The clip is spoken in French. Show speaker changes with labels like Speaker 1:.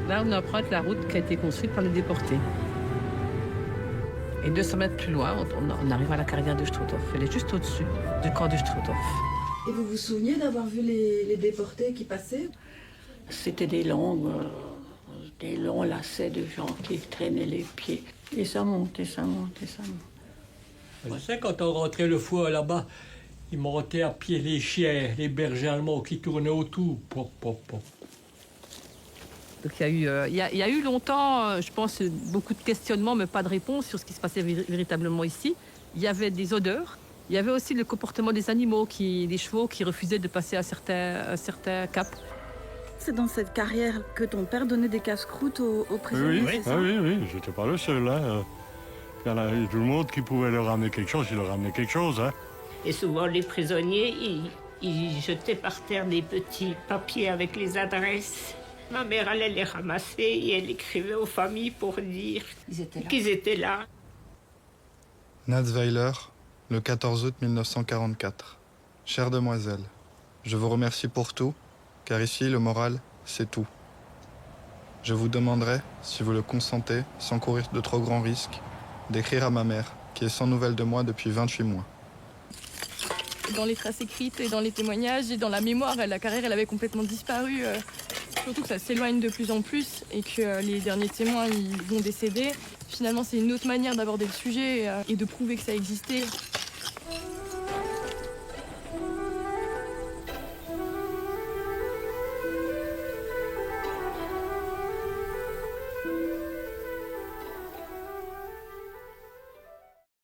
Speaker 1: Là, on emprunte la route qui a été construite par les déportés. Et 200 mètres plus loin, on arrive à la carrière de Struthof. Elle est juste au-dessus du camp de Struthof.
Speaker 2: Et vous vous souvenez d'avoir vu les déportés qui passaient?
Speaker 3: C'était des longs lacets de gens qui traînaient les pieds. Et ça monte, et ça monte, et ça monte.
Speaker 4: Je sais, quand on rentrait le foie là-bas, ils montaient à pied les chiens, les bergers allemands qui tournaient autour. Pop, pop, pop.
Speaker 1: Donc il y a eu longtemps, je pense, beaucoup de questionnements, mais pas de réponse sur ce qui se passait véritablement ici. Il y avait des odeurs. Il y avait aussi le comportement des animaux, des chevaux qui refusaient de passer à certains caps.
Speaker 2: C'est dans cette carrière que ton père donnait des casse-croûtes aux prisonniers,
Speaker 5: Oui,
Speaker 2: c'est ça?
Speaker 5: oui, j'étais pas le seul. Hein. Il y en a tout le monde qui pouvait leur ramener quelque chose, il leur ramenait quelque chose. Hein.
Speaker 3: Et souvent, les prisonniers, ils jetaient par terre des petits papiers avec les adresses. Ma mère allait les ramasser et elle écrivait aux familles pour dire qu'ils étaient là.
Speaker 6: Natzweiler, le 14 août 1944. Chère demoiselle, je vous remercie pour tout, car ici, le moral, c'est tout. Je vous demanderai, si vous le consentez, sans courir de trop grands risques, d'écrire à ma mère, qui est sans nouvelles de moi depuis 28 mois.
Speaker 7: Dans les traces écrites et dans les témoignages et dans la mémoire, la carrière, elle avait complètement disparu. Surtout que ça s'éloigne de plus en plus et que les derniers témoins ils vont décéder. Finalement, c'est une autre manière d'aborder le sujet et de prouver que ça existait.